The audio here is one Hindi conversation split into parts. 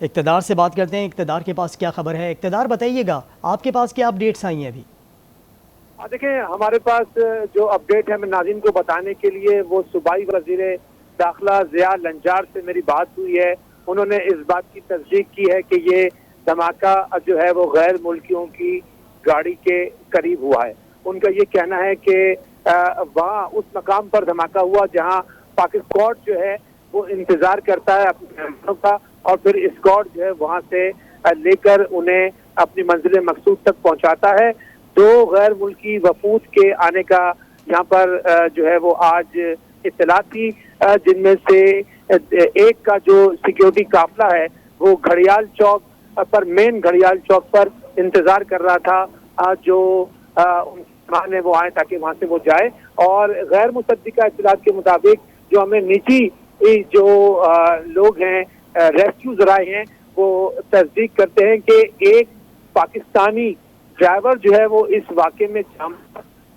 इक़्तिदार से बात करते हैं। इक़्तिदार के पास क्या खबर है? इक़्तिदार बताइएगा, आपके पास क्या अपडेट्स आई हैं अभी? देखिए, हमारे पास जो अपडेट है मैं नाज़रीन को बताने के लिए, वो सूबाई वज़ीर दाखिला ज़िया लंजार से मेरी बात हुई है। उन्होंने इस बात की तस्दीक की है कि ये धमाका जो है वो गैर मुल्कियों की गाड़ी के करीब हुआ है। उनका ये कहना है कि वहाँ उस मकाम पर धमाका हुआ जहाँ पाकिस्तान जो है वो इंतजार करता है अपने मेहमानों का, और फिर स्क्वाड जो है वहाँ से लेकर उन्हें अपनी मंजिल मकसूद तक पहुँचाता है। दो गैर मुल्की वफूद के आने का यहाँ पर जो है वो आज इत्तला थी, जिनमें से एक का जो सिक्योरिटी काफिला है वो घड़ियाल चौक पर, मेन घड़ियाल चौक पर इंतजार कर रहा था जो उनके वो आए ताकि वहां से वो जाए। और गैर मुसद्दिका इत्तलात के मुताबिक जो हमें निजी जो लोग हैं, रेस्क्यू जराए हैं, वो तस्दीक करते हैं कि एक पाकिस्तानी ड्राइवर जो है वो इस वाक़े में जाम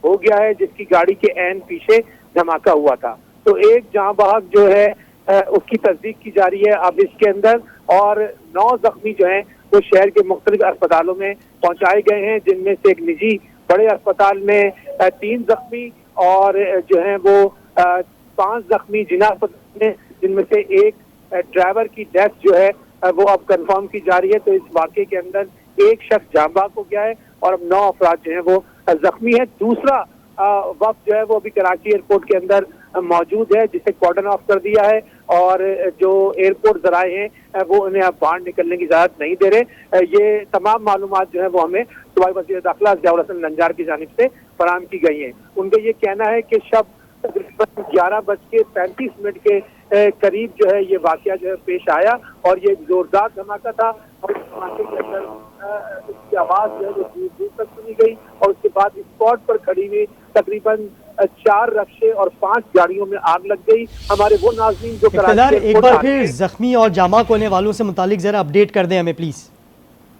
हो गया है, जिसकी गाड़ी के ऐन पीछे धमाका हुआ था। तो एक जहां बहक जो है उसकी तस्दीक की जा रही है अब इसके अंदर, और 9 जख्मी जो हैं वो शहर के मुख्तलिफ अस्पतालों में पहुंचाए गए हैं, जिनमें से एक निजी बड़े अस्पताल में 3 जख्मी और जो है वो 5 जख्मी जिला अस्पताल में, जिनमें से एक ड्राइवर की डेथ जो है वो अब कंफर्म की जा रही है। तो इस वाक़े के अंदर एक शख्स जांबाज हो गया है और अब 9 अफराद जो है वो जख्मी है। दूसरा वक्त जो है वो अभी कराची एयरपोर्ट के अंदर मौजूद है, जिसे कॉर्डन ऑफ कर दिया है, और जो एयरपोर्ट जराए हैं वो उन्हें अब बाहर निकलने की इजाजत नहीं दे रहे। ये तमाम मालूमात जो है वो हमें सूबाई वज़ीर दाखिला ज़िया लंजार की जानिब से फराहम की गई है। उनका ये कहना है कि शब तकरीबन 11:35 के करीब जो है ये वाकया जो है पेश आया, और ये जोरदार धमाका था, और इस धमाके के अंदर इसकी आवाज जो है वो दूर दूर तक सुनी गई, और उसके बाद स्पॉट पर खड़ी हुई तकरीबन 4 रक्शे और 5 गाड़ियों में आग लग गई। हमारे वो नाज़रीन जो एक बार फिर जख्मी और जामाक होने वालों से मुतालिक जरा अपडेट कर दें हमें प्लीज।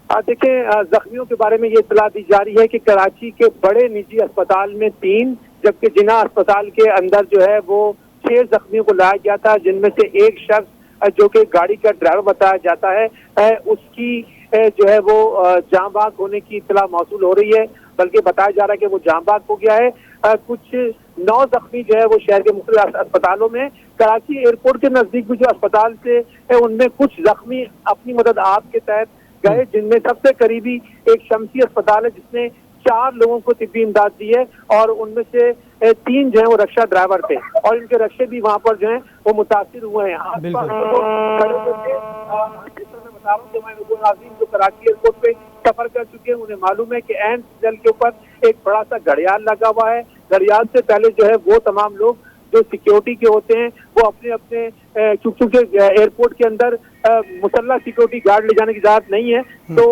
देखिए, जख्मियों के बारे में ये इत्तला दी जा रही है कि कराची के बड़े निजी अस्पताल में 3, जबकि जिना अस्पताल के अंदर जो है वो 6 जख्मियों को लाया गया था, जिनमें से एक शख्स जो कि गाड़ी का ड्राइवर बताया जाता है, उसकी जो है वो जांबाज होने की इत्तला मौसूल हो रही है, बल्कि बताया जा रहा है कि वो जांबाज हो गया है। कुछ 9 जख्मी जो है वो शहर के मुख्तलिफ अस्पतालों में, कराची एयरपोर्ट के नजदीक भी जो अस्पताल से उनमें कुछ जख्मी अपनी मदद आप के तहत गए, जिनमें सबसे करीबी एक शमसी अस्पताल है जिसने 4 लोगों को तिब्बी इमदाद दी है, और उनमें से 3 जो है वो रक्षा ड्राइवर थे, और इनके रक्षे भी वहां पर जो है वो मुतासिर हुए हैं। जो कराची एयरपोर्ट पे सफर कर चुके हैं उन्हें मालूम है कि एन जल के ऊपर एक बड़ा सा घड़ियाल लगा हुआ है। घड़ियाल से पहले जो है वो तमाम लोग जो सिक्योरिटी के होते हैं वो अपने अपने, चूंकि एयरपोर्ट के अंदर मुसल्लह सिक्योरिटी गार्ड ले जाने की इजाजत नहीं है, तो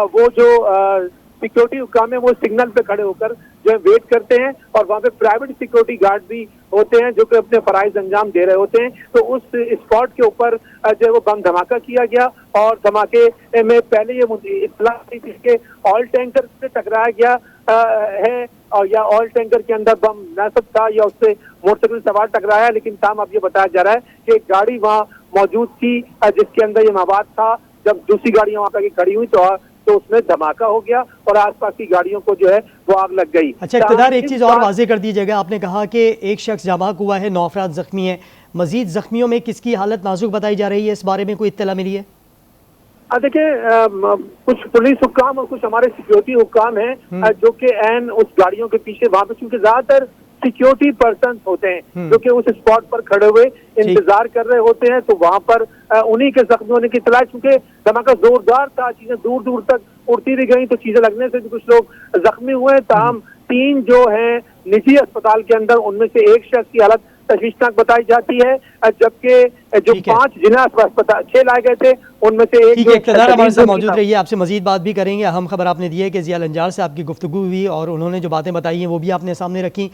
वो जो सिक्योरिटी हुक्काम है वो सिग्नल पे खड़े होकर जो है वेट करते हैं, और वहाँ पे प्राइवेट सिक्योरिटी गार्ड भी होते हैं जो कि अपने फराइज अंजाम दे रहे होते हैं। तो उस स्पॉट के ऊपर जो है वो बम धमाका किया गया, और धमाके में पहले ये इत्तला थी कि ऑयल टैंकर से टकराया गया है, और या ऑयल टैंकर के अंदर बम नासब था या उससे मोटरसाइकिल सवार टकराया, लेकिन ताम अब ये बताया जा रहा है कि एक गाड़ी वहाँ मौजूद थी जिसके अंदर ये मवाद था। जब दूसरी गाड़ियां वहाँ पर खड़ी हुई तो उसमें धमाका हो गया और आसपास की गाड़ियों को जो है वो आग लग गई। अच्छा इक़्तिदार, एक चीज़ और वाज़ेह कर दीजिएगा, आपने कहा कि एक शख्स जाबाक हुआ है, 9 अफराद जख्मी हैं, मजीद जख्मियों में किसकी हालत नाजुक बताई जा रही है, इस बारे में कोई इत्तला मिली है? देखिए, कुछ पुलिस हुक्काम और कुछ हमारे सिक्योरिटी हुक्काम हैं जो कि एन उस गाड़ियों के पीछे वहां पे, क्योंकि ज्यादातर सिक्योरिटी पर्सन होते हैं जो कि उस स्पॉट पर खड़े हुए इंतजार कर रहे होते हैं, तो वहां पर उन्हीं के जख्मी होने की इत्तला, चूंकि धमाका जोरदार था, चीजें दूर दूर तक उड़ती भी गई, तो चीजें लगने से भी कुछ लोग जख्मी हुए। ताहम 3 जो हैं निजी अस्पताल के अंदर, उनमें से एक शख्स की हालत तशवीशनाक बताई जाती है, जबकि जो 5 जिला अस्पताल 6 लाए गए थे उनमें से एक। इक़्तिदार हमारे साथ मौजूद रहिए, आपसे मजीद बात भी करेंगे। अहम खबर आपने दी है कि ज़िया लंजार से आपकी गुफ्तगू हुई और उन्होंने जो बातें बताई हैं वो भी आपने सामने रखी।